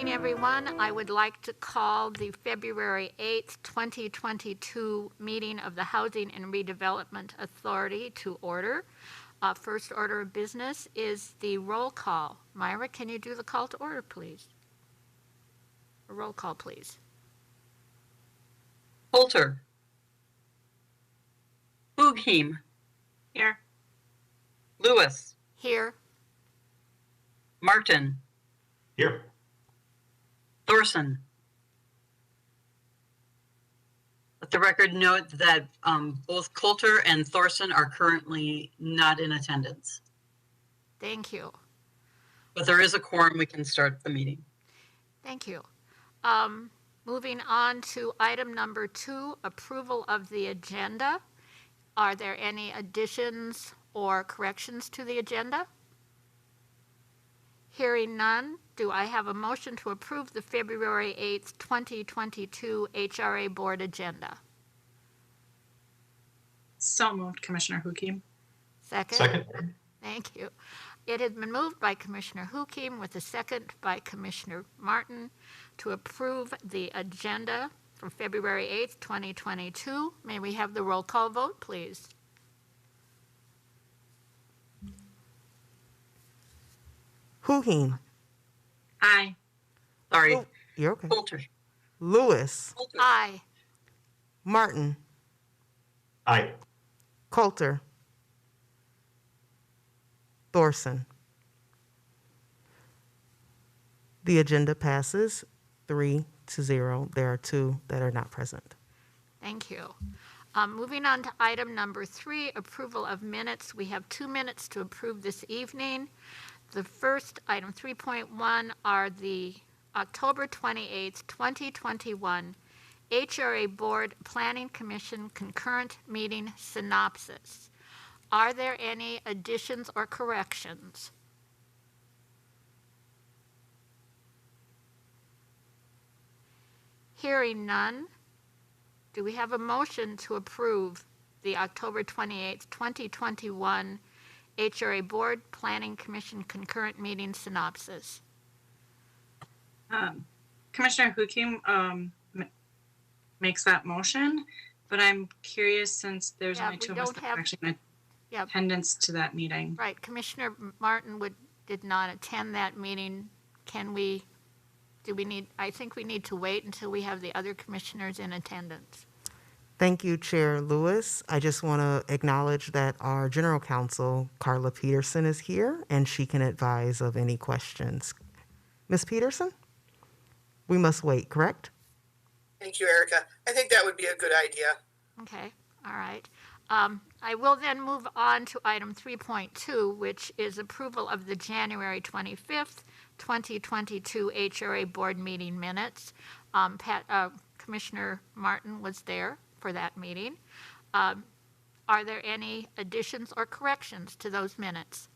evening, everyone. I would like to call the February 8th, 2022 meeting of the Housing and Redevelopment Authority to order. First order of business is the roll call. Myra, can you do the call to order, please? A roll call, please. Coulter. Boogheim. Here. Lewis. Here. Martin. Here. Thorson. Let the record note that both Coulter and Thorson are currently not in attendance. Thank you. But there is a quorum. We can start the meeting. Thank you. Moving on to item number 2, approval of the agenda. Are there any additions or corrections to the agenda? Hearing none, do I have a motion to approve the February 8th, 2022 HRA Board agenda? So moved, Commissioner Hukim. Second? Thank you. It has been moved by Commissioner Hukim with a second by Commissioner Martin to approve the agenda for February 8th, 2022. May we have the roll call vote, please? Hukim. Aye. Sorry. Oh, you're okay. Coulter. Lewis. Coulter. Aye. Martin. Aye. Coulter. Thorson. The agenda passes 3-0. There are 2 that are not present. Thank you. Moving on to item number 3, approval of minutes. We have 2 minutes to approve this evening. The first, item 3.1, are the October 28th, 2021 HRA Board Planning Commission concurrent meeting synopsis. Are there any additions or corrections? Hearing none, do we have a motion to approve the October 28th, 2021 HRA Board Planning Commission concurrent meeting synopsis? Commissioner Hukim makes that motion, but I'm curious since there's only 2 of us that are actually in attendance to that meeting. Right, Commissioner Martin did not attend that meeting. I think we need to wait until we have the other commissioners in attendance. Thank you, Chair Lewis. I just want to acknowledge that our General Counsel, Carla Peterson, is here, and she can advise of any questions. Ms. Peterson? We must wait, correct? Thank you, Erica. I think that would be a good idea. Okay, all right. I will then move on to item 3.2, which is approval of the January 25th, 2022 HRA Board meeting minutes. Commissioner Martin was there for that meeting. Are there any additions or corrections to those minutes?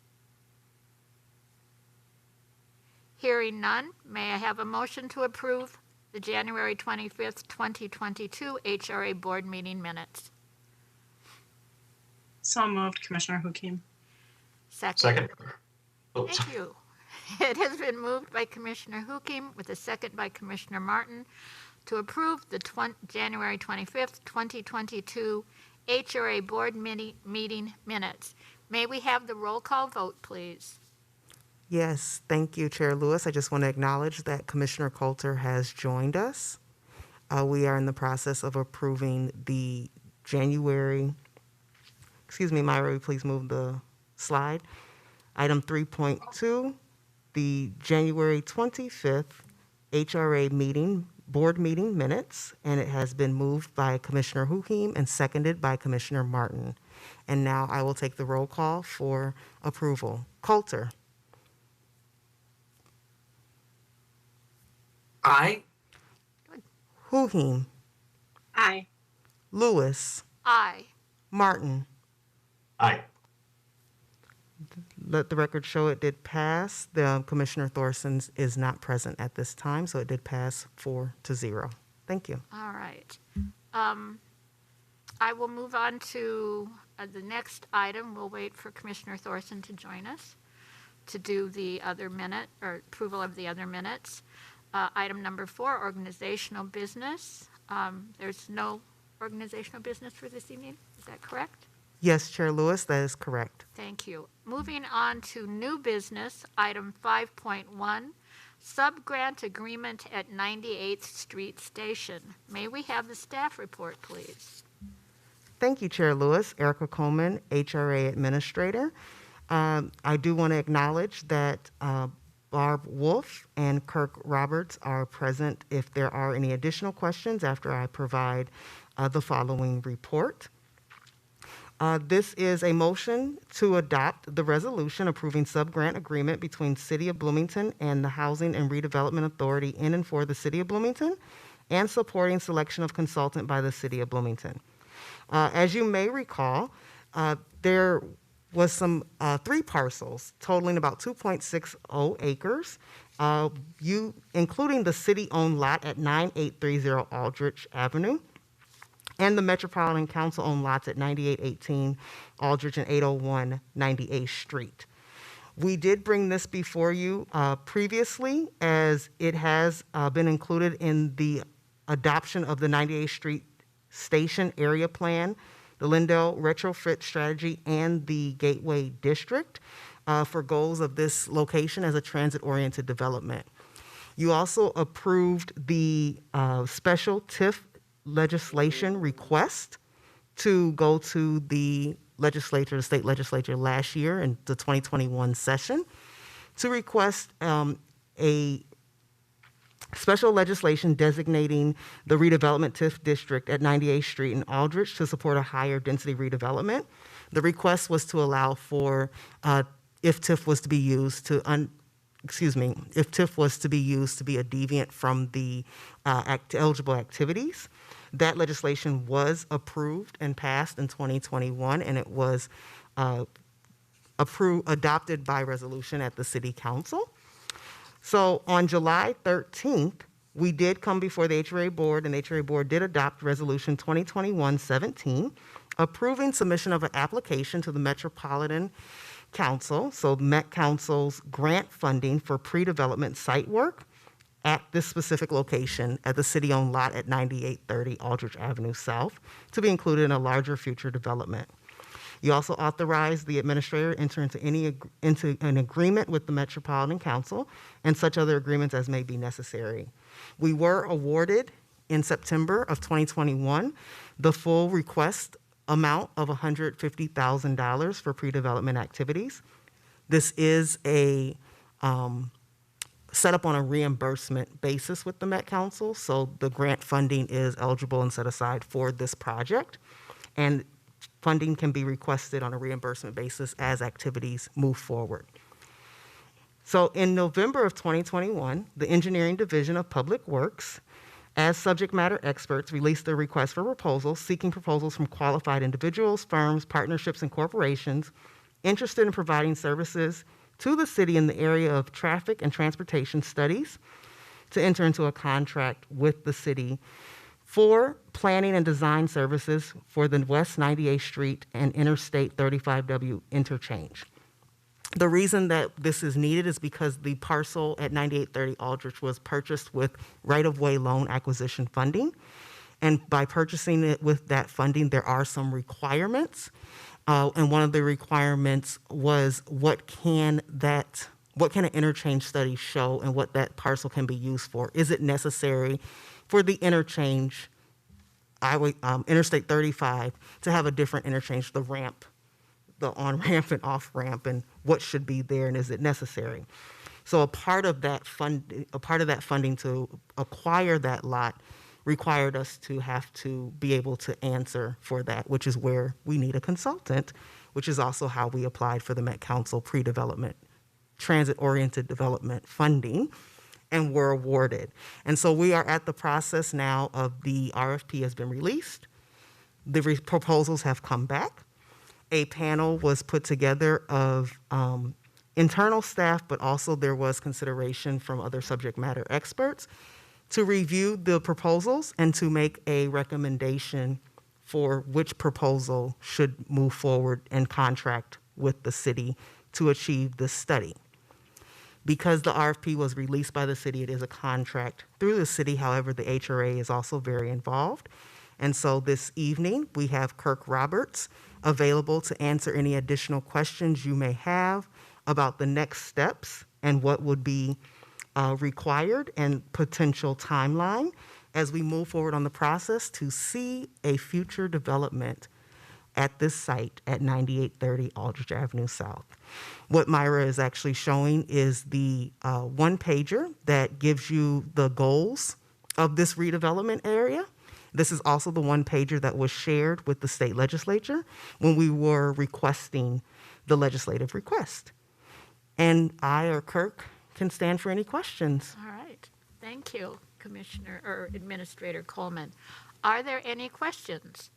Hearing none, may I have a motion to approve the January 25th, 2022 HRA Board meeting minutes? So moved, Commissioner Hukim. Second. Oh, Thank you. It has been moved by Commissioner Hukim with a second by Commissioner Martin to approve the January 25th, 2022 HRA Board meeting minutes. May we have the roll call vote, please? Yes, thank you, Chair Lewis. I just want to acknowledge that Commissioner Coulter has joined us. We are in the process of approving the January, Myra, will you please move the slide? Item 3.2, the January 25th HRA board meeting minutes, and it has been moved by Commissioner Hukim and seconded by Commissioner Martin. And now I will take the roll call for approval. Coulter. Aye. Hukim. Aye. Lewis. Aye. Martin. Aye. Let the record show it did pass. The Commissioner Thorson is not present at this time, so it did pass 4-0. Thank you. All right. I will move on to the next item. We'll wait for Commissioner Thorson to join us to do the other minute or approval of the other minutes. Item number 4, organizational business. There's no organizational business for this evening. Is that correct? Yes, Chair Lewis, that is correct. Thank you. Moving on to new business, item 5.1, sub-grant agreement at 98th Street Station. May we have the staff report, please? Thank you, Chair Lewis. Erica Coleman, HRA Administrator. I do want to acknowledge that Barb Wolf and Kirk Roberts are present if there are any additional questions after I provide the following report. This is a motion to adopt the resolution approving sub-grant agreement between City of Bloomington and the Housing and Redevelopment Authority in and for the City of Bloomington and supporting selection of consultant by the City of Bloomington. As you may recall, there was some 3 parcels totaling about 2.60 acres, including the city-owned lot at 9830 Aldrich Avenue and the Metropolitan Council-owned lots at 9818 Aldrich and 801 98th Street. We did bring this before you previously, as it has been included in the adoption of the 98th Street Station Area Plan, the Lindell Retrofit Strategy, and the Gateway District for goals of this location as a transit-oriented development. You also approved the special TIF legislation request to go to the legislature, the state legislature last year in the 2021 session to request a special legislation designating the redevelopment TIF district at 98th Street and Aldrich to support a higher density redevelopment. The request was to allow for if TIF was to be used to if TIF was to be used to be a deviant from the eligible activities. That legislation was approved and passed in 2021, and it was adopted by resolution at the City Council. So on July 13th, we did come before the HRA Board, and the HRA Board did adopt Resolution 2021-17, approving submission of an application to the Metropolitan Council, so Met Council's grant funding for pre-development site work at this specific location at the city-owned lot at 9830 Aldrich Avenue South to be included in a larger future development. You also authorized the administrator to enter into an agreement with the Metropolitan Council and such other agreements as may be necessary. We were awarded in September of 2021 the full request amount of $150,000 for pre-development activities. This is a set up on a reimbursement basis with the Met Council, so the grant funding is eligible and set aside for this project, and funding can be requested on a reimbursement basis as activities move forward. So in November of 2021, the Engineering Division of Public Works, as subject matter experts, released a request for proposals, seeking proposals from qualified individuals, firms, partnerships, and corporations interested in providing services to the city in the area of traffic and transportation studies to enter into a contract with the city for planning and design services for the West 98th Street and Interstate 35W interchange. The reason that this is needed is because the parcel at 9830 Aldrich was purchased with right-of-way loan acquisition funding. And by purchasing it with that funding, there are some requirements. And one of the requirements was what can an interchange study show and what that parcel can be used for? Is it necessary for the interchange, Interstate 35, to have a different interchange, the ramp, the on-ramp and off-ramp, and what should be there, and is it necessary? So a part of that funding to acquire that lot required us to have to be able to answer for that, which is where we need a consultant, which is also how we applied for the Met Council pre-development, transit-oriented development funding, and were awarded. And so we are at the process now of the RFP has been released. The proposals have come back. A panel was put together of internal staff, but also there was consideration from other subject matter experts to review the proposals and to make a recommendation for which proposal should move forward and contract with the city to achieve this study. Because the RFP was released by the city, it is a contract through the city. However, the HRA is also very involved. And so this evening, we have Kirk Roberts available to answer any additional questions you may have about the next steps and what would be required and potential timeline as we move forward on the process to see a future development at this site at 9830 Aldrich Avenue South. What Myra is actually showing is the one-pager that gives you the goals of this redevelopment area. This is also the one-pager that was shared with the state legislature when we were requesting the legislative request. And I or Kirk can stand for any questions. All right. Thank you, Commissioner or Administrator Coleman. Are there any questions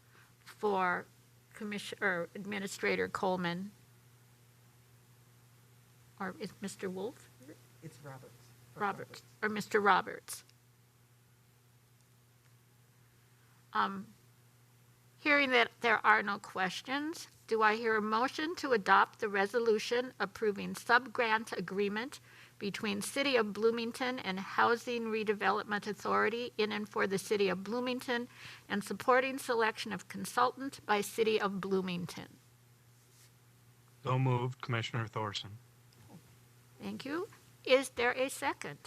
for Commissioner or Administrator Coleman? Or is Mr. Wolf? It's Roberts. Roberts, or Mr. Roberts. Hearing that there are no questions, do I hear a motion to adopt the resolution approving sub-grant agreement between City of Bloomington and Housing Redevelopment Authority in and for the City of Bloomington and supporting selection of consultant by City of Bloomington? So moved, Commissioner Thorson. Thank you. Is there a second?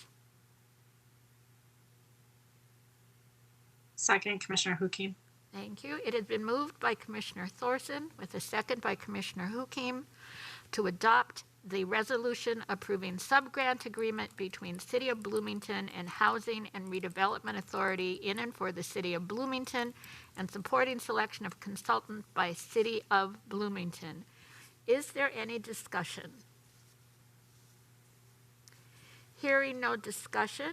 Second, Commissioner Hukim. Thank you. It has been moved by Commissioner Thorson with a second by Commissioner Hukim to adopt the resolution approving sub-grant agreement between City of Bloomington and Housing and Redevelopment Authority in and for the City of Bloomington and supporting selection of consultant by City of Bloomington. Is there any discussion? Hearing no discussion,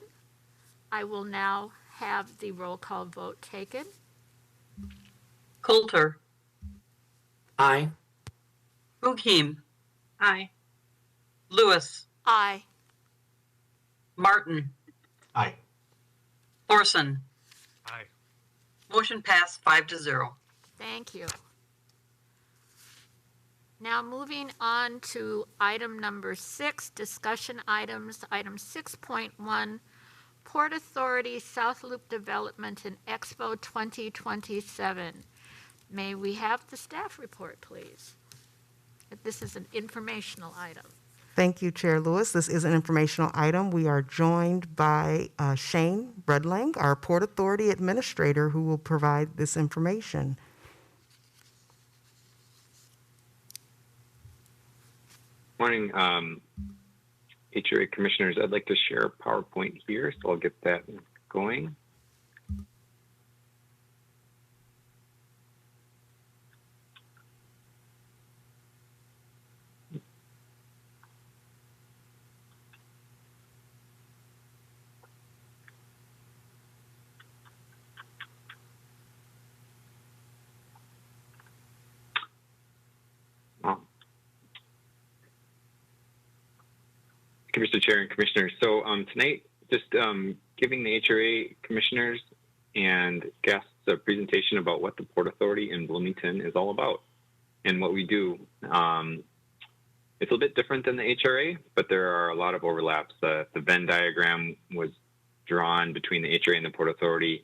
I will now have the roll call vote taken. Coulter, Aye. Hukim, Aye. Lewis, Aye. Martin, Aye. Thorson. Aye. Motion passed 5-0. Thank you. Now moving on to item number 6, discussion items. Item 6.1, Port Authority South Loop Development and Expo 2027. May we have the staff report, please? This is an informational item. Thank you, Chair Lewis. This is an informational item. We are joined by Shane Redlang, our Port Authority Administrator, who will provide this information. Morning, HRA Commissioners. I'd like to share a PowerPoint here, so I'll get that going. Mr. Chair and Commissioners. So tonight, just giving the HRA Commissioners and guests a presentation about what the Port Authority in Bloomington is all about and what we do. It's a bit different than the HRA, but there are a lot of overlaps. The Venn diagram was drawn between the HRA and the Port Authority.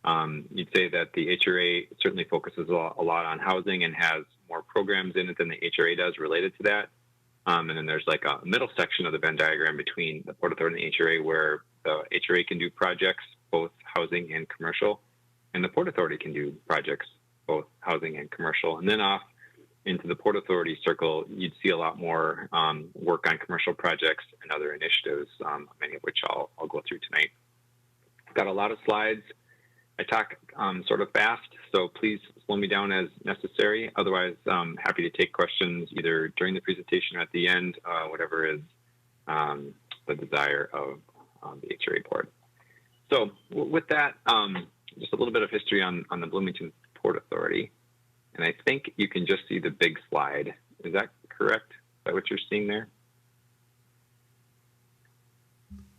You'd say that the HRA certainly focuses a lot on housing and has more programs in it than the HRA does related to that. And then there's like a middle section of the Venn diagram between the Port Authority and the HRA where the HRA can do projects, both housing and commercial, and the Port Authority can do projects, both housing and commercial. And then off into the Port Authority circle, you'd see a lot more work on commercial projects and other initiatives, many of which I'll go through tonight. I've got a lot of slides. I talk sort of fast, so please slow me down as necessary. Otherwise, I'm happy to take questions either during the presentation or at the end, whatever is the desire of the HRA board. So with that, just a little bit of history on the Bloomington Port Authority. And I think you can just see the big slide. Is that correct? Is that what you're seeing there?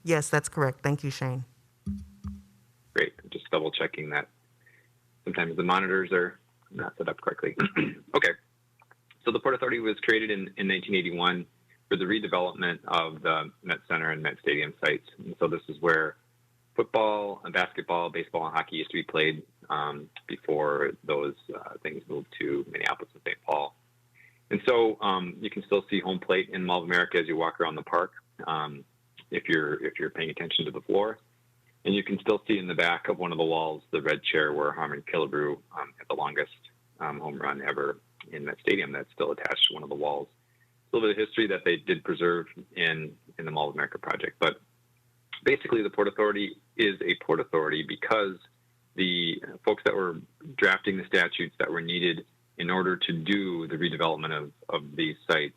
Yes, that's correct. Thank you, Shane. Great. Just double checking that. Sometimes the monitors are not set up correctly. Okay. So the Port Authority was created in 1981. for the redevelopment of the Met Center and Met Stadium sites. And so this is where football and basketball, baseball, and hockey used to be played before those things moved to Minneapolis and St. Paul. And so you can still see home plate in Mall of America as you walk around the park if you're paying attention to the floor. And you can still see in the back of one of the walls the red chair where Harmon Killebrew had the longest home run ever in that stadium that's still attached to one of the walls. A little bit of history that they did preserve in the Mall of America project. But basically the Port Authority is a Port Authority because the folks that were drafting the statutes that were needed in order to do the redevelopment of these sites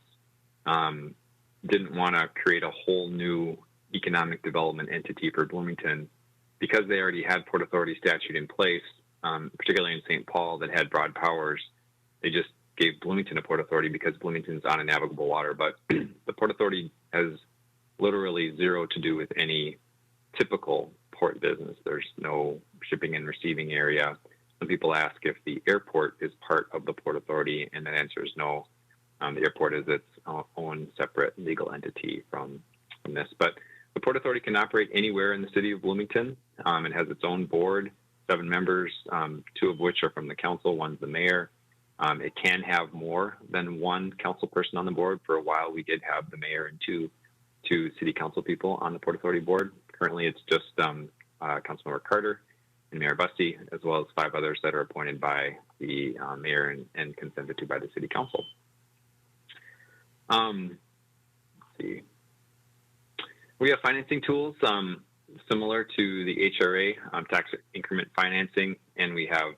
didn't want to create a whole new economic development entity for Bloomington because they already had Port Authority statute in place, particularly in St. Paul that had broad powers. They just gave Bloomington a Port Authority because Bloomington's on a navigable water, but the Port Authority has literally zero to do with any typical port business. There's no shipping and receiving area. Some people ask if the airport is part of the Port Authority, and the answer is no. The airport is its own separate legal entity from this. But the Port Authority can operate anywhere in the city of Bloomington. It has its own board, 7 members, 2 of which are from the council, one's the mayor. It can have more than 1 council person on the board. For a while, we did have the mayor and two city council people on the Port Authority board. Currently, it's just Councilmember Carter and Mayor Busty, as well as 5 others that are appointed by the mayor and consented to by the city council. Let's see. We have financing tools similar to the HRA, tax increment financing, and we have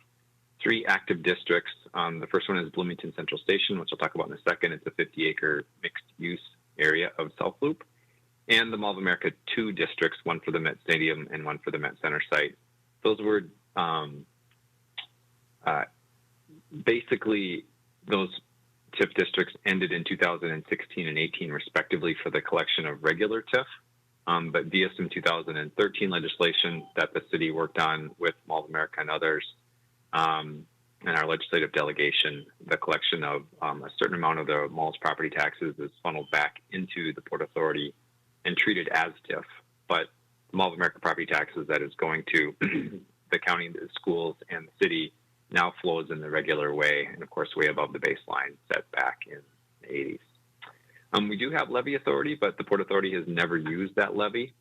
3 active districts. The first one is Bloomington Central Station, which I'll talk about in a second. It's a 50-acre mixed-use area of South Loop. And the Mall of America 2 districts, one for the Met Stadium and one for the Met Center site. Those were basically those TIF districts ended in 2016 and 18 respectively for the collection of regular TIF. But via some 2013 legislation that the city worked on with Mall of America and others, and our legislative delegation, the collection of a certain amount of the mall's property taxes is funneled back into the Port Authority and treated as TIF. But the Mall of America property taxes that is going to the county, the schools, and the city now flows in the regular way, and of course way above the baseline set back in the 80s. We do have levy authority, but the Port Authority has never used that levy.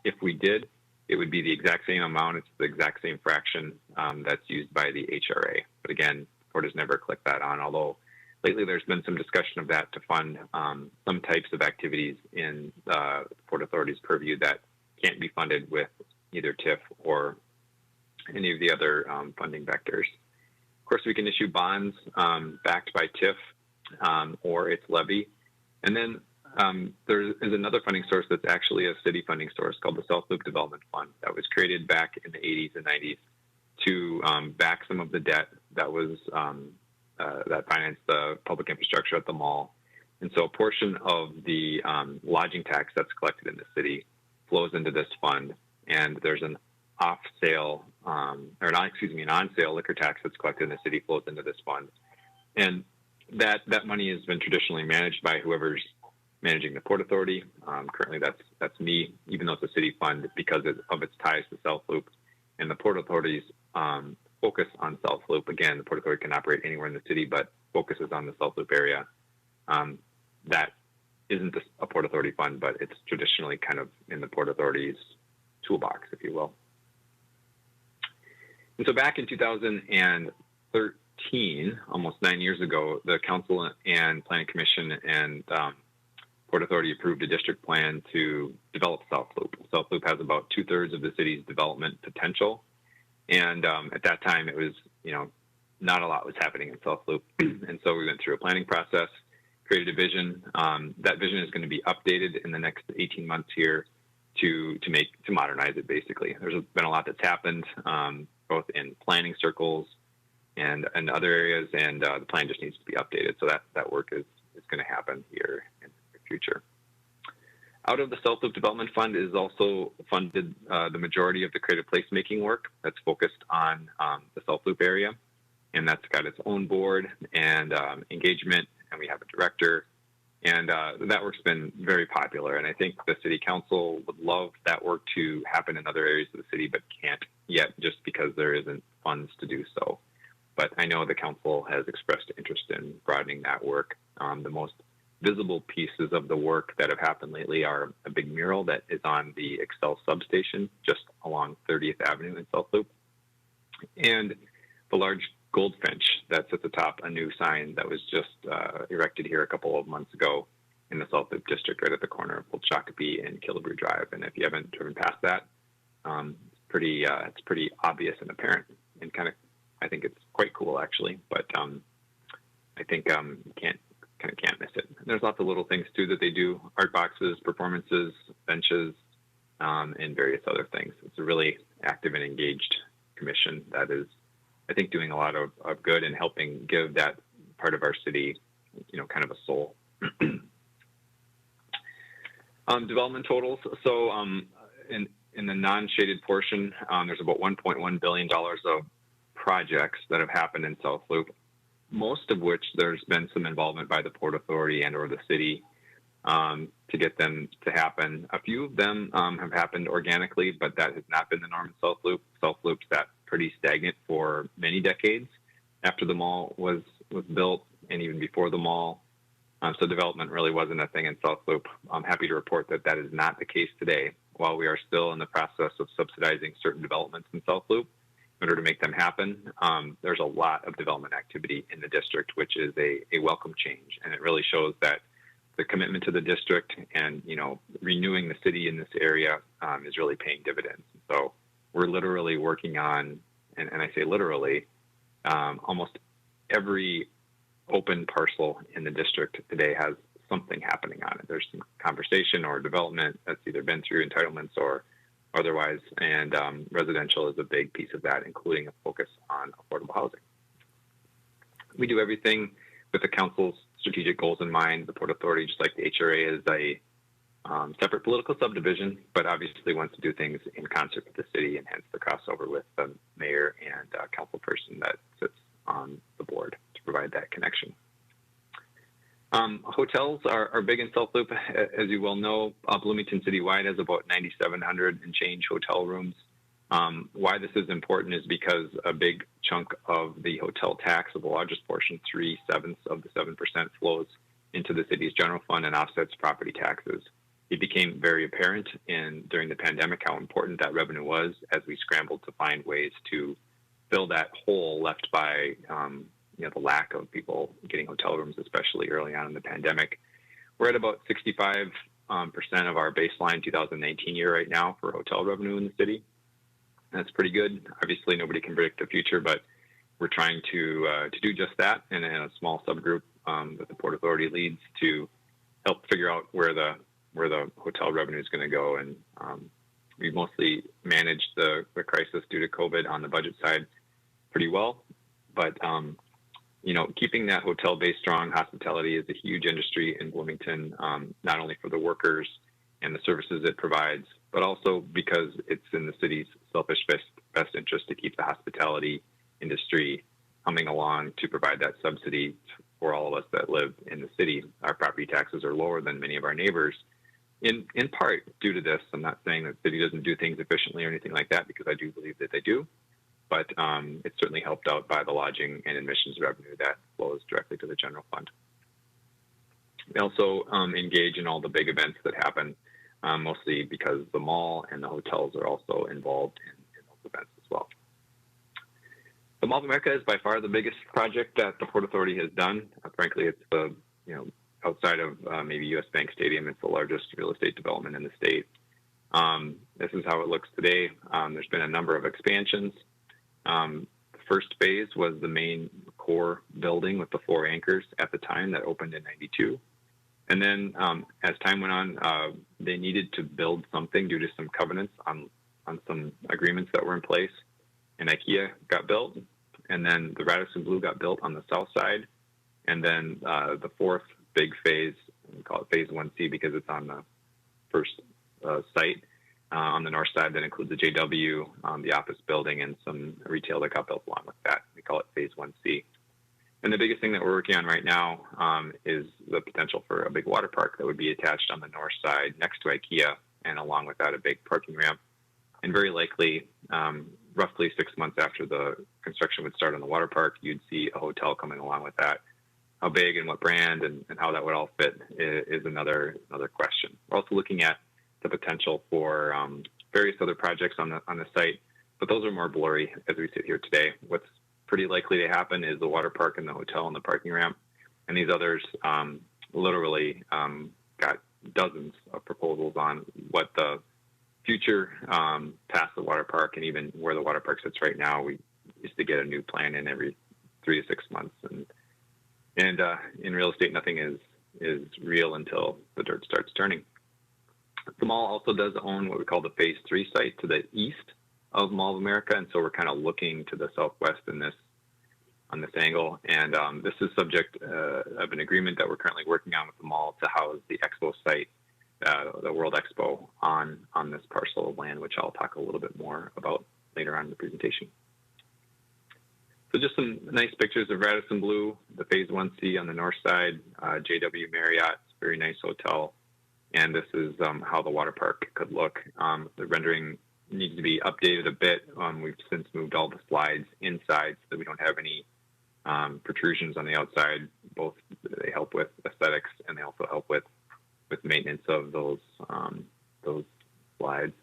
If we did, it would be the exact same amount. It's the exact same fraction that's used by the HRA. But again, the Port has never clicked that on, although lately there's been some discussion of that to fund some types of activities in the Port Authority's purview that can't be funded with either TIF or any of the other funding vectors. Of course, we can issue bonds backed by TIF or its levy. And then there is another funding source that's actually a city funding source called the South Loop Development Fund that was created back in the 80s and 90s to back some of the debt that was that financed the public infrastructure at the mall. And so a portion of the lodging tax that's collected in the city flows into this fund, and there's an off-sale, an on-sale liquor tax that's collected in the city flows into this fund. And that money has been traditionally managed by whoever's managing the Port Authority. Currently, that's me, even though it's a city fund because of its ties to South Loop. And the Port Authority's focus on South Loop, again, the Port Authority can operate anywhere in the city, but focuses on the South Loop area. That isn't a Port Authority fund, but it's traditionally kind of in the Port Authority's toolbox, if you will. And so back in 2013, almost 9 years ago, the Council and Planning Commission and Port Authority approved a district plan to develop South Loop. South Loop has about 2/3 of the city's development potential. And at that time, it was, not a lot was happening in South Loop. And so we went through a planning process, created a vision. That vision is going to be updated in the next 18 months here to modernize it, basically. There's been a lot that's happened, both in planning circles and other areas, and the plan just needs to be updated. So that work is going to happen here in the future. Out of the South Loop Development Fund is also funded the majority of the creative placemaking work that's focused on the South Loop area, and that's got its own board and engagement, and we have a director And that work's been very popular. And I think the city council would love that work to happen in other areas of the city, but can't yet just because there isn't funds to do so. But I know the council has expressed interest in broadening that work. The most visible pieces of the work that have happened lately are a big mural that is on the Excel substation just along 30th Avenue in South Loop, and the large goldfinch that's at the top, a new sign that was just erected here a couple of months ago in the South Loop district, right at the corner of Old Shakopee and Killebrew Drive. And if you haven't driven past that, it's pretty obvious and apparent, and I think it's quite cool actually. But I think you can't miss it. And there's lots of little things too that they do: art boxes, performances, benches, and various other things. It's a really active and engaged commission that is, I think, doing a lot of good and helping give that part of our city, kind of a soul. Development totals. So in the non-shaded portion, there's about $1.1 billion of projects that have happened in South Loop, most of which there's been some involvement by the Port Authority and or the city to get them to happen. A few of them have happened organically, but that has not been the norm in South Loop. South Loop sat pretty stagnant for many decades after the mall was built and even before the mall. So development really wasn't a thing in South Loop. I'm happy to report that that is not the case today. While we are still in the process of subsidizing certain developments in South Loop in order to make them happen, there's a lot of development activity in the district, which is a welcome change. And it really shows that the commitment to the district and, renewing the city in this area is really paying dividends. So we're literally working on, and I say literally, almost every open parcel in the district today has something happening on it. There's some conversation or development that's either been through entitlements or otherwise, and residential is a big piece of that, including a focus on affordable housing. We do everything with the council's strategic goals in mind. The Port Authority, just like the HRA, is a separate political subdivision, but obviously wants to do things in concert with the city, and hence the crossover with the mayor and council person that sits on the board to provide that connection. Hotels are big in South Loop. As you well know, Bloomington citywide has about 9,700 and change hotel rooms. Why this is important is because a big chunk of the hotel tax, of the largest portion, 3/7 of the 7%, flows into the city's general fund and offsets property taxes. It became very apparent during the pandemic how important that revenue was as we scrambled to find ways to fill that hole left by the lack of people getting hotel rooms, especially early on in the pandemic. We're at about 65% of our baseline 2019 year right now for hotel revenue in the city. That's pretty good. Obviously, nobody can predict the future, but we're trying to do just that in a small subgroup that the Port Authority leads to help figure out where the hotel revenue is going to go. And we mostly managed the crisis due to COVID on the budget side pretty well, but keeping that hotel base strong. Hospitality is a huge industry in Bloomington, not only for the workers and the services it provides, but also because it's in the city's selfish best interest to keep the hospitality industry humming along to provide that subsidy for all of us that live in the city. Our property taxes are lower than many of our neighbors, in part due to this. I'm not saying that the city doesn't do things efficiently or anything like that, because I do believe that they do. But it's certainly helped out by the lodging and admissions revenue that flows directly to the general fund. We also engage in all the big events that happen, mostly because the mall and the hotels are also involved in those events as well. The Mall of America is by far the biggest project that the Port Authority has done. Frankly, it's the, outside of maybe US Bank Stadium, it's the largest real estate development in the state. This is how it looks today. There's been a number of expansions. The first phase was the main core building with the 4 anchors at the time that opened in '92. And then as time went on, they needed to build something due to some covenants on some agreements that were in place. And IKEA got built, and then the Radisson Blu got built on the south side. And then the 4th big phase, we call it Phase 1C because it's on the first site, on the north side, that includes the JW, the office building, and some retail that got built along with that. We call it Phase 1C. And the biggest thing that we're working on right now is the potential for a big water park that would be attached on the north side next to IKEA, and along with that, a big parking ramp. And very likely, roughly 6 months after the construction would start on the water park, you'd see a hotel coming along with that. How big and what brand and how that would all fit is another question. We're also looking at the potential for various other projects on the site, but those are more blurry as we sit here today. What's pretty likely to happen is the water park and the hotel and the parking ramp, and these others literally got dozens of proposals on what the future past the water park and even where the water park sits right now. We used to get a new plan in every 3 to 6 months, and in real estate, nothing is real until the dirt starts turning. The mall also does own what we call the Phase 3 site to the east of Mall of America, and so we're kind of looking to the southwest on this angle. And this is subject of an agreement that we're currently working on with the mall to house the expo site, the World Expo, on this parcel of land, which I'll talk a little bit more about later on in the presentation. So just some nice pictures of Radisson Blu, the Phase 1C on the north side, JW Marriott, very nice hotel. And this is how the water park could look. The rendering needs to be updated a bit. We've since moved all the slides inside so that we don't have any protrusions on the outside. Both they help with aesthetics and they also help with maintenance of those slides.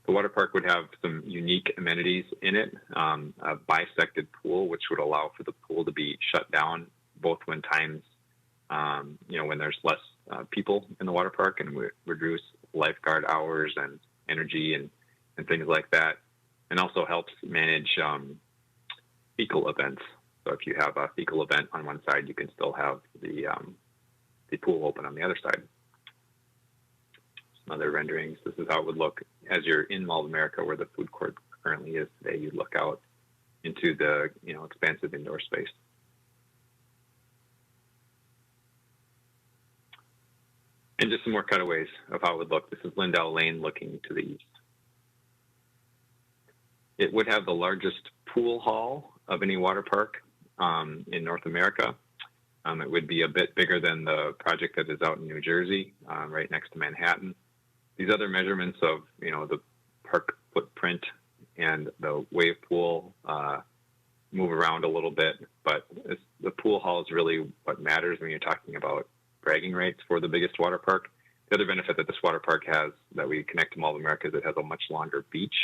The water park would have some unique amenities in it, a bisected pool, which would allow for the pool to be shut down both when times, when there's less people in the water park, and we reduce lifeguard hours and energy and things like that, and also helps manage fecal events. So if you have a fecal event on one side, you can still have the pool open on the other side. Some other renderings. This is how it would look as you're in Mall of America, where the food court currently is today. You look out into the expansive indoor space. And just some more cutaways of how it would look. This is Lindell Lane looking to the east. It would have the largest pool hall of any water park in North America. It would be a bit bigger than the project that is out in New Jersey, right next to Manhattan. These other measurements of the park footprint and the wave pool move around a little bit, but the pool hall is really what matters when you're talking about bragging rights for the biggest water park. The other benefit that this water park has that we connect to Mall of America is it has a much longer beach.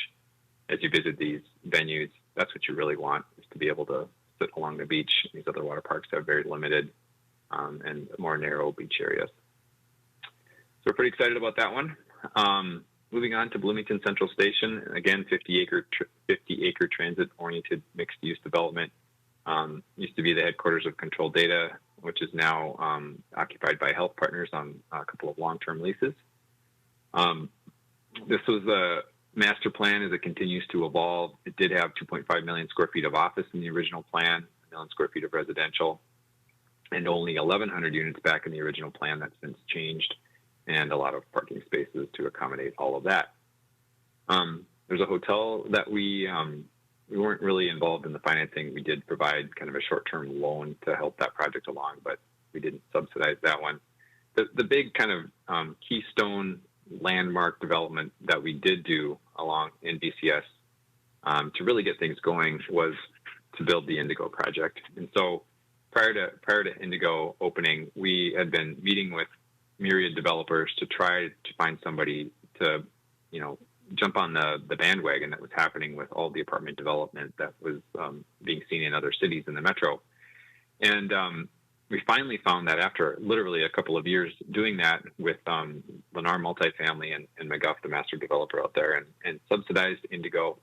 As you visit these venues, that's what you really want, is to be able to sit along the beach. These other water parks have very limited and more narrow beach areas. So we're pretty excited about that one. Moving on to Bloomington Central Station, again, 50-acre transit-oriented mixed-use development. Used to be the headquarters of Control Data, which is now occupied by Health Partners on a couple of long-term leases. This was a master plan as it continues to evolve. It did have 2.5 million square feet of office in the original plan, 1 million square feet of residential, and only 1,100 units back in the original plan. That's since changed, and a lot of parking spaces to accommodate all of that. There's a hotel that we weren't really involved in the financing. We did provide kind of a short-term loan to help that project along, but we didn't subsidize that one. The big kind of keystone landmark development that we did do along in BCS to really get things going was to build the Indigo project. And so prior to Indigo opening, we had been meeting with myriad developers to try to find somebody to, jump on the bandwagon that was happening with all the apartment development that was being seen in other cities in the metro. And we finally found that after literally a couple of years doing that with Lennar Multifamily and McGuff, the master developer out there, and subsidized Indigo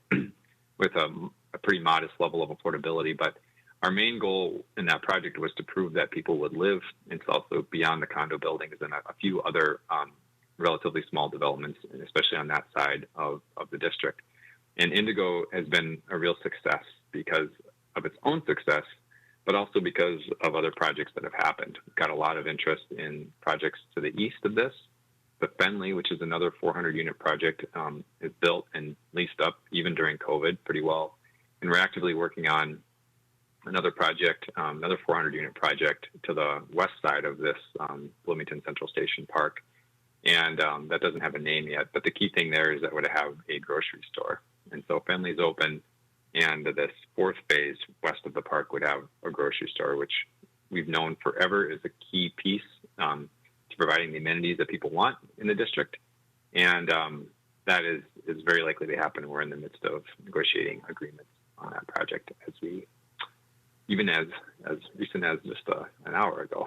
with a pretty modest level of affordability. But our main goal in that project was to prove that people would live in Southloop beyond the condo buildings and a few other relatively small developments, especially on that side of the district. And Indigo has been a real success because of its own success, but also because of other projects that have happened. We've got a lot of interest in projects to the east of this. But Fenley, which is another 400-unit project, is built and leased up even during COVID pretty well. And we're actively working on another project, another 400 unit project to the west side of this Bloomington Central Station Park. And that doesn't have a name yet, but the key thing there is that it would have a grocery store. And so Fenley's open, and this fourth phase west of the park would have a grocery store, which we've known forever is a key piece to providing the amenities that people want in the district. And that is very likely to happen. We're in the midst of negotiating agreements on that project even as recent as just an hour ago.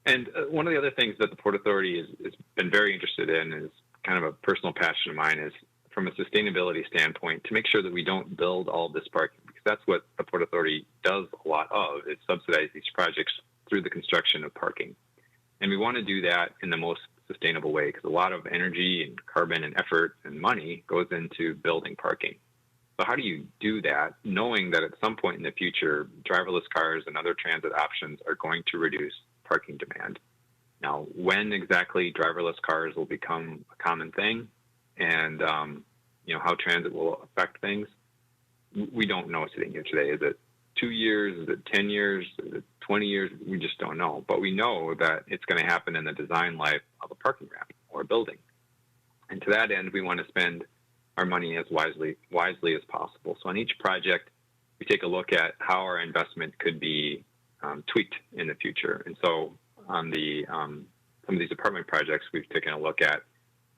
And one of the other things that the Port Authority has been very interested in is kind of a personal passion of mine is from a sustainability standpoint to make sure that we don't build all of this parking, because that's what the Port Authority does a lot of, is subsidize these projects through the construction of parking. And we want to do that in the most sustainable way, because a lot of energy and carbon and effort and money goes into building parking. So how do you do that, knowing that at some point in the future, driverless cars and other transit options are going to reduce parking demand? Now, when exactly driverless cars will become a common thing, and how transit will affect things, we don't know sitting here today. Is it 2 years? Is it 10 years? Is it 20 years? We just don't know. But we know that it's going to happen in the design life of a parking ramp or a building. And to that end, we want to spend our money as wisely as possible. So on each project, we take a look at how our investment could be tweaked in the future. And so on some of these apartment projects, we've taken a look at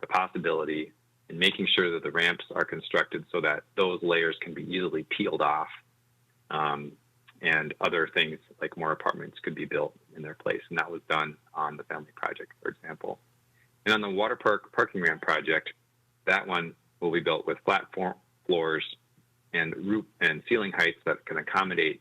the possibility in making sure that the ramps are constructed so that those layers can be easily peeled off, and other things like more apartments could be built in their place. And that was done on the Fenley project, for example. And on the water park parking ramp project, that one will be built with flat floors and roof and ceiling heights that can accommodate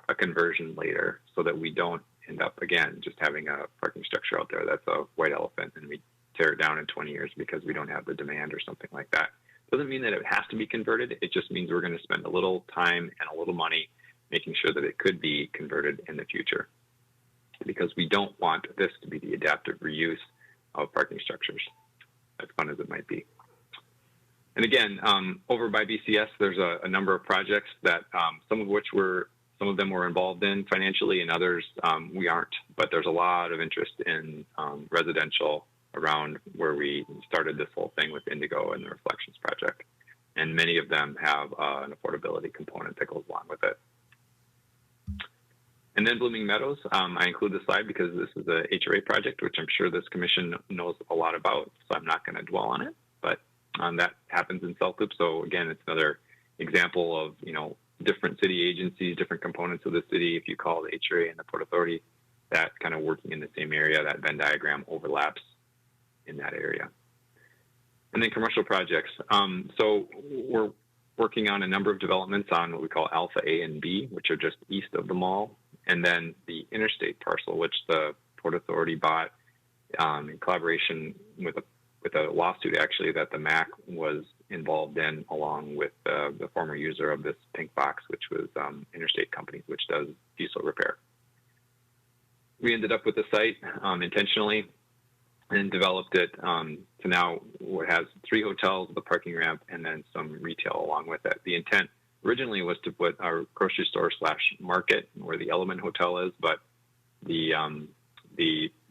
a conversion later, so that we don't end up, again, just having a parking structure out there that's a white elephant and we tear it down in 20 years because we don't have the demand or something like that. Doesn't mean that it has to be converted. It just means we're going to spend a little time and a little money making sure that it could be converted in the future, because we don't want this to be the adaptive reuse of parking structures, as fun as it might be. And again, over by BCS, there's a number of projects that some of them were involved in financially, and others we aren't. But there's a lot of interest in residential around where we started this whole thing with Indigo and the Reflections Project. And many of them have an affordability component that goes along with it. And then Blooming Meadows, I include this slide because this is a HRA project, which I'm sure this commission knows a lot about, so I'm not going to dwell on it. But that happens in South Loop. So again, it's another example of, different city agencies, different components of the city. If you call the HRA and the Port Authority, that kind of working in the same area, that Venn diagram overlaps in that area. And then commercial projects. So we're working on a number of developments on what we call Alpha A and B, which are just east of the mall. And then the interstate parcel, which the Port Authority bought in collaboration with a lawsuit, actually, that the MAC was involved in, along with the former user of this pink box, which was Interstate Company, which does diesel repair. We ended up with the site intentionally and developed it to now what has 3 hotels, the parking ramp, and then some retail along with it. The intent originally was to put our grocery store / market where the Element Hotel is, but the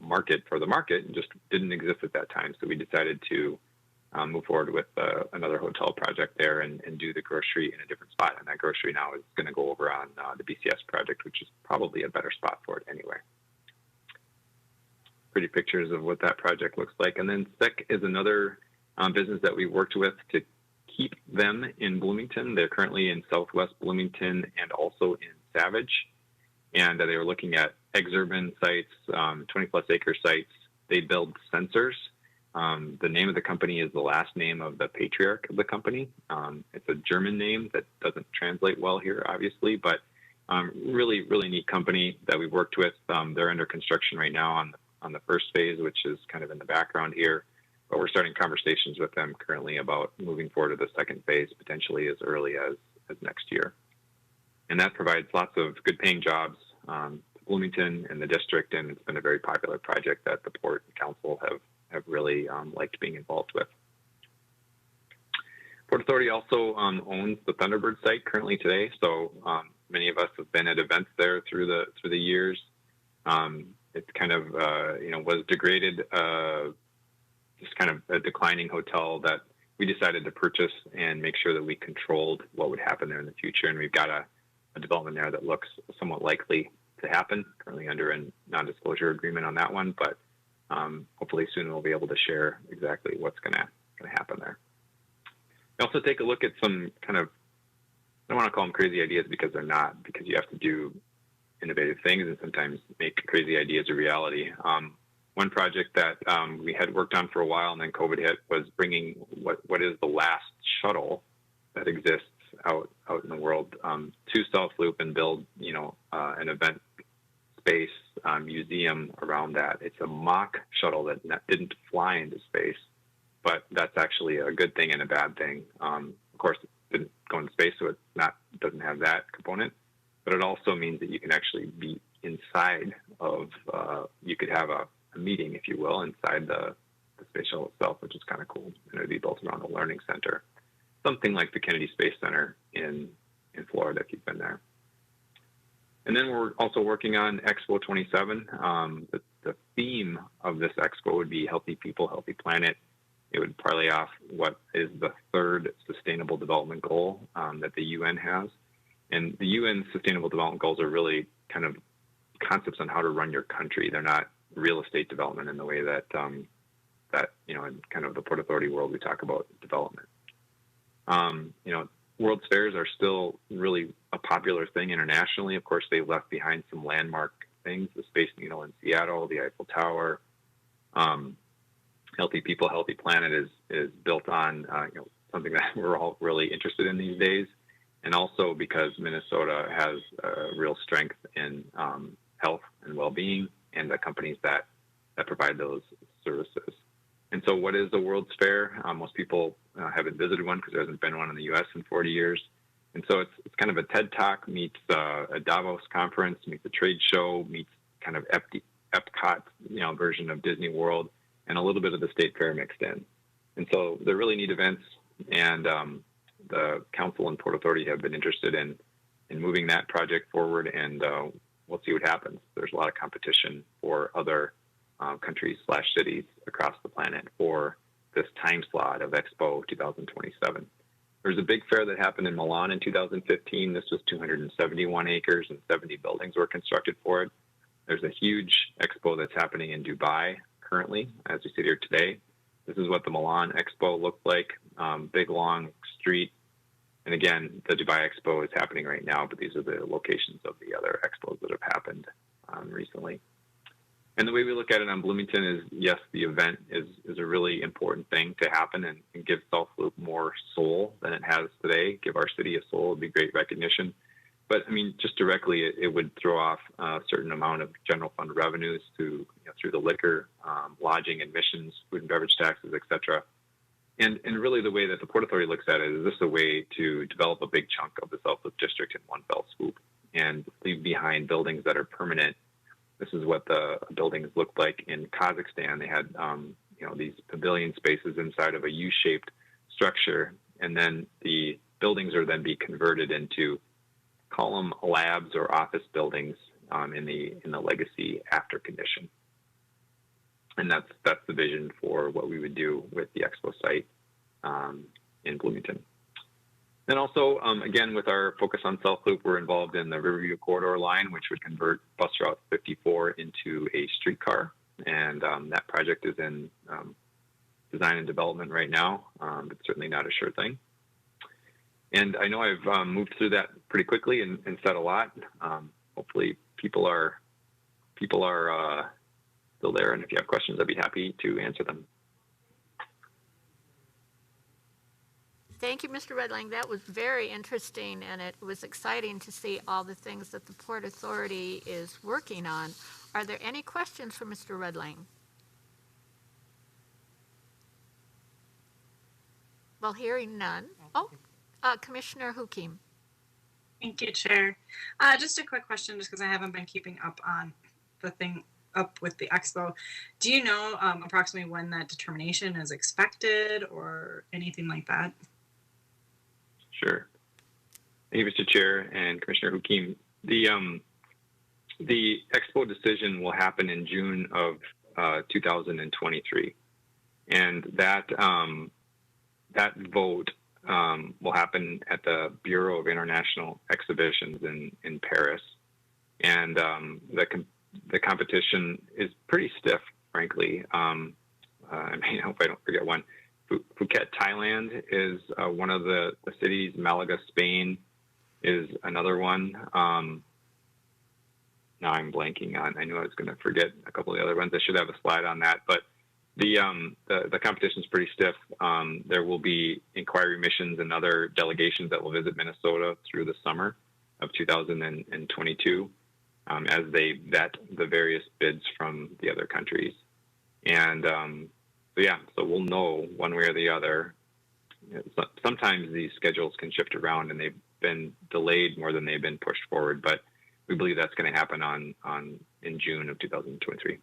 market for the market just didn't exist at that time. So we decided to move forward with another hotel project there and do the grocery in a different spot. And that grocery now is going to go over on the BCS project, which is probably a better spot for it anyway. Pretty pictures of what that project looks like. And then SEC is another business that we worked with to keep them in Bloomington. They're currently in Southwest Bloomington and also in Savage. And they were looking at exurban sites, 20-plus acre sites. They build sensors. The name of the company is the last name of the patriarch of the company. It's a German name that doesn't translate well here, obviously, but really, really neat company that we've worked with. They're under construction right now on the first phase, which is kind of in the background here. But we're starting conversations with them currently about moving forward to the second phase, potentially as early as next year. And that provides lots of good paying jobs to Bloomington and the district, and it's been a very popular project that the Port and Council have really liked being involved with. Port Authority also owns the Thunderbird site currently today, so many of us have been at events there through the years. It's kind of was degraded, just kind of a declining hotel that we decided to purchase and make sure that we controlled what would happen there in the future. And we've got a development there that looks somewhat likely to happen. Currently under a non-disclosure agreement on that one, but hopefully soon we'll be able to share exactly what's going to happen there. We also take a look at some kind of, I don't want to call them crazy ideas because they're not, because you have to do innovative things and sometimes make crazy ideas a reality. One project that we had worked on for a while and then COVID hit was bringing what is the last shuttle that exists out in the world to South Loop and build an event space museum around that. It's a mock shuttle that didn't fly into space, but that's actually a good thing and a bad thing. Of course, it didn't go into space, so it doesn't have that component. But it also means that you can actually be inside of. You could have a meeting, if you will, inside the space shuttle itself, which is kind of cool. And it would be built around a learning center, something like the Kennedy Space Center in Florida, if you've been there. And then we're also working on Expo 27. The theme of this expo would be Healthy People, Healthy Planet. It would parlay off what is the third Sustainable Development Goal that the UN has. And the UN Sustainable Development Goals are really kind of concepts on how to run your country. They're not real estate development in the way that, in kind of the Port Authority world, we talk about development. World's fairs are still really a popular thing internationally. Of course, they left behind some landmark things, the Space Needle in Seattle, the Eiffel Tower. Healthy People, Healthy Planet is built on something that we're all really interested in these days, and also because Minnesota has a real strength in health and well-being, and the companies that provide those services. And so what is the World's Fair? Most people haven't visited one because there hasn't been one in the U.S. in 40 years. And so it's kind of a TED Talk meets a Davos conference, meets a trade show, meets kind of Epcot version of Disney World, and a little bit of the State Fair mixed in. And so they're really neat events, and the council and Port Authority have been interested in moving that project forward, and we'll see what happens. There's a lot of competition for other countries/cities across the planet for this time slot of Expo 2027. There's a big fair that happened in Milan in 2015. This was 271 acres and 70 buildings were constructed for it. There's a huge expo that's happening in Dubai currently, as we sit here today. This is what the Milan Expo looked like, big, long street. And again, the Dubai Expo is happening right now, but these are the locations of the other expos that have happened recently. And the way we look at it on Bloomington is, yes, the event is a really important thing to happen and give South Loop more soul than it has today. Give our city a soul would be great recognition. But I mean, just directly, it would throw off a certain amount of general fund revenues through the liquor, lodging, admissions, food and beverage taxes, et cetera. And really the way that the Port Authority looks at it is this a way to develop a big chunk of the South Loop district in one fell swoop and leave behind buildings that are permanent. This is what the buildings looked like in Kazakhstan. They had, these pavilion spaces inside of a U-shaped structure, and then the buildings are then be converted into, call them labs or office buildings in the legacy after condition. And that's the vision for what we would do with the expo site in Bloomington. Then also, again, with our focus on South Loop, we're involved in the Riverview Corridor line, which would convert bus route 54 into a streetcar. And that project is in design and development right now, but certainly not a sure thing. And I know I've moved through that pretty quickly and said a lot. Hopefully people are still there. And if you have questions, I'd be happy to answer them. Thank you, Mr. Redling. That was very interesting, and it was exciting to see all the things that the Port Authority is working on. Are there any questions for Mr. Redling? Well, hearing none. Oh, Commissioner Hukim. Thank you, Chair. Just a quick question, just because I haven't been keeping up on with the expo. Do you know approximately when that determination is expected or anything like that? Sure. Thank you, Mr. Chair and Commissioner Hukim. The Expo decision will happen in June of 2023, and that vote will happen at the Bureau of International Exhibitions in Paris, and the competition is pretty stiff, frankly. I hope I don't forget one. Phuket, Thailand is one of the cities. Malaga, Spain is another one. Now I'm blanking on. I knew I was going to forget a couple of the other ones. I should have a slide on that. But the competition is pretty stiff. There will be inquiry missions and other delegations that will visit Minnesota through the summer of 2022 as they vet the various bids from the other countries. And so we'll know one way or the other. Sometimes these schedules can shift around and they've been delayed more than they've been pushed forward, but we believe that's going to happen in June of 2023.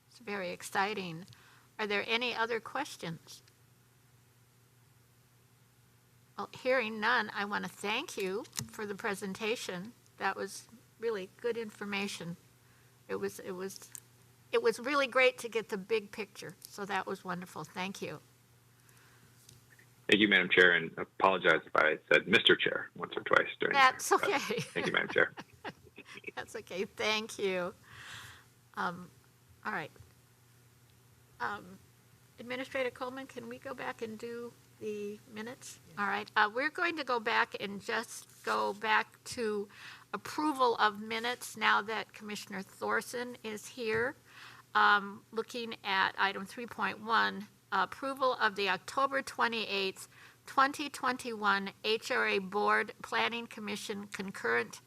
It's very exciting. Are there any other questions? Well, hearing none, I want to thank you for the presentation. That was really good information. It was really great to get the big picture. So that was wonderful. Thank you. Thank you, Madam Chair, and apologize if I said Mr. Chair once or twice during That's the okay. Thank you, Madam Chair. That's okay. Thank you. All right. Administrator Coleman, can we go back and do the minutes? All right. We're going to go back and just go back to approval of minutes now that Commissioner Thorson is here. Looking at item 3.1, approval of the October 28th, 2021 HRA Board Planning Commission concurrent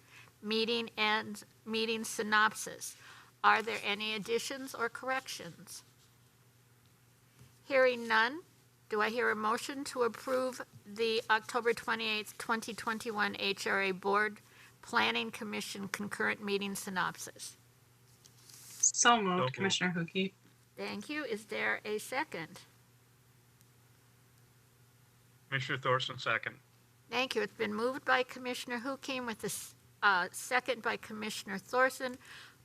meeting and meeting synopsis. Are there any additions or corrections? Hearing none, do I hear a motion to approve the October 28th, 2021 HRA Board Planning Commission concurrent meeting synopsis? So moved, moved. Commissioner Hukim. Thank you. Is there a second? Commissioner Thorson, second. Thank you. It's been moved by Commissioner Hukim with a second by Commissioner Thorson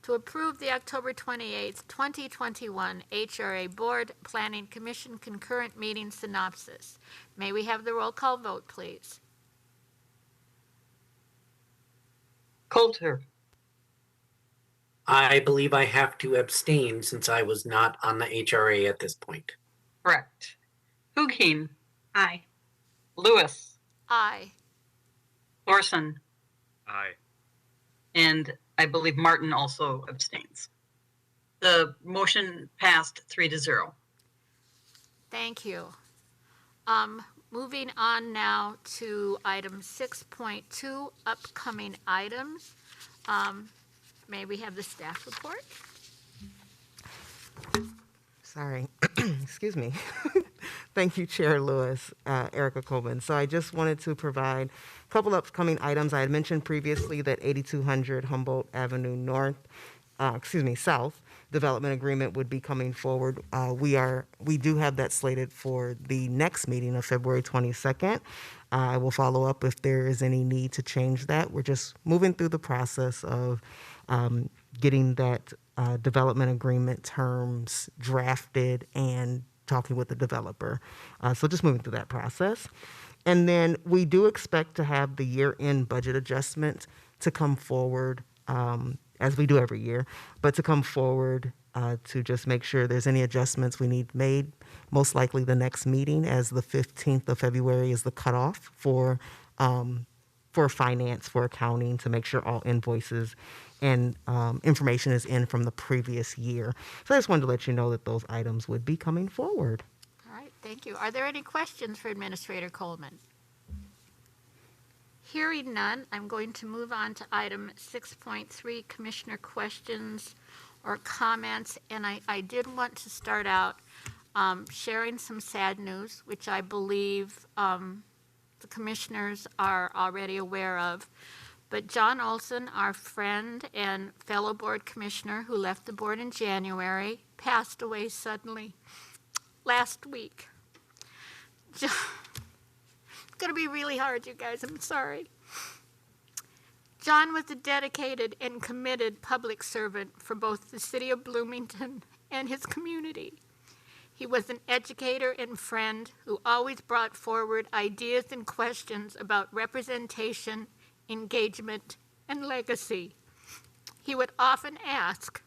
to approve the October 28th, 2021 HRA Board Planning Commission concurrent meeting synopsis. May we have the roll call vote, please? Coulter, I believe I have to abstain since I was not on the HRA at this point. correct. Hukim, Aye. Lewis, Aye. Thorson, Aye. and I believe Martin also abstains. The motion passed 3-0. Thank you. Moving on now to item 6.2, upcoming items. May we have the staff report? Sorry, excuse me. Thank you, Chair Lewis, Erica Coleman. So I just wanted to provide a couple upcoming items. I had mentioned previously that 8200 Humboldt Avenue South development agreement would be coming forward. We do have that slated for the next meeting of February 22nd. I will follow up if there is any need to change that. We're just moving through the process of getting that development agreement terms drafted and talking with the developer. So just moving through that process. And then we do expect to have the year-end budget adjustment to come forward, as we do every year, but to come forward to just make sure there's any adjustments we need made. Most likely the next meeting, as the 15th of February is the cutoff for finance, for accounting, to make sure all invoices and information is in from the previous year. So I just wanted to let you know that those items would be coming forward. All right, thank you. Are there any questions for Administrator Coleman? Hearing none, I'm going to move on to item 6.3, Commissioner questions or comments. And I did want to start out sharing some sad news, which I believe the commissioners are already aware of. But John Olson, our friend and fellow board commissioner who left the board in January, passed away suddenly last week. going to be really hard, you guys. I'm sorry. John was a dedicated and committed public servant for both the city of Bloomington and his community. He was an educator and friend who always brought forward ideas and questions about representation, engagement, and legacy. He would often ask,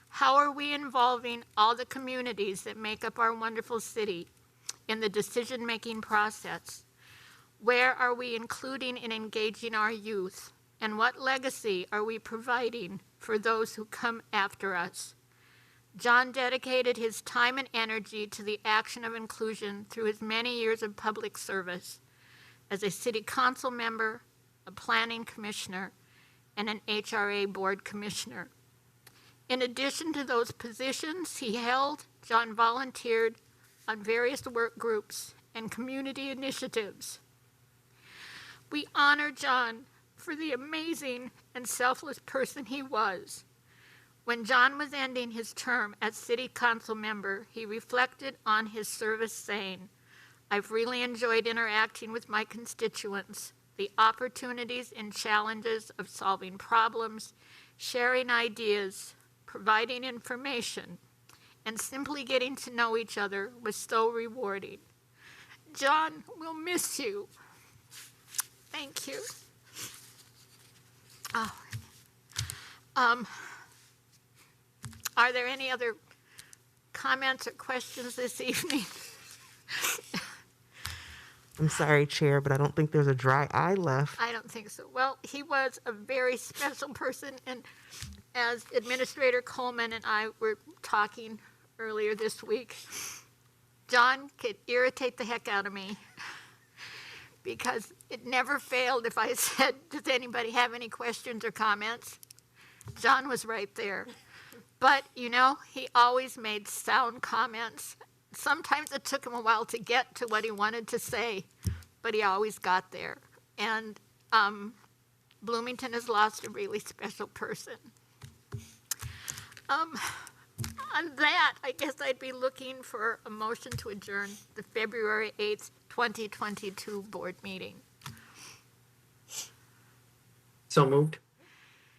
how are we involving all the communities that make up our wonderful city in the decision-making process? Where are we including and engaging our youth? And what legacy are we providing for those who come after us? John dedicated his time and energy to the action of inclusion through his many years of public service as a city council member, a planning commissioner, and an HRA board commissioner. In addition to those positions he held, John volunteered on various work groups and community initiatives. We honor John for the amazing and selfless person he was. When John was ending his term as city council member, he reflected on his service saying, I've really enjoyed interacting with my constituents, the opportunities and challenges of solving problems, sharing ideas, providing information, and simply getting to know each other was so rewarding. John, we'll miss you. Thank you. Oh. Are there any other comments or questions this evening? I'm sorry, Chair, but I don't think there's a dry eye left. I don't think so. Well, he was a very special person, and as Administrator Coleman and I were talking earlier this week, John could irritate the heck out of me because it never failed if I said, does anybody have any questions or comments? John was right there. But, you know, he always made sound comments. Sometimes it took him a while to get to what he wanted to say, but he always got there. And Bloomington has lost a really special person. On that, I guess I'd be looking for a motion to adjourn the February 8th, 2022 board meeting. So moved.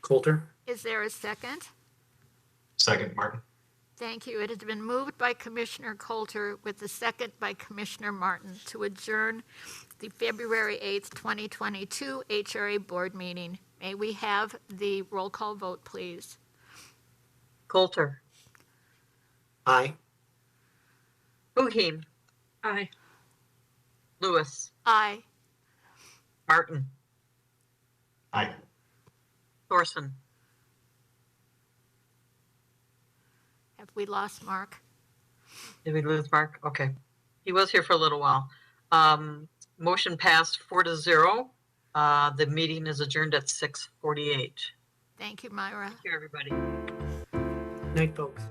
Coulter? Is there a second? Second, Martin. Thank you. It has been moved by Commissioner Coulter with a second by Commissioner Martin to adjourn the February 8th, 2022 HRA board meeting. May we have the roll call vote, please? Coulter. Aye. Huheen. Aye. Lewis. Aye. Martin. Aye. Thorson. Have we lost Mark? Did we lose Mark? Okay. He was here for a little while. Motion passed 4-0. The meeting is adjourned at 6:48. Thank you, Myra. Thank you, everybody. Night, folks.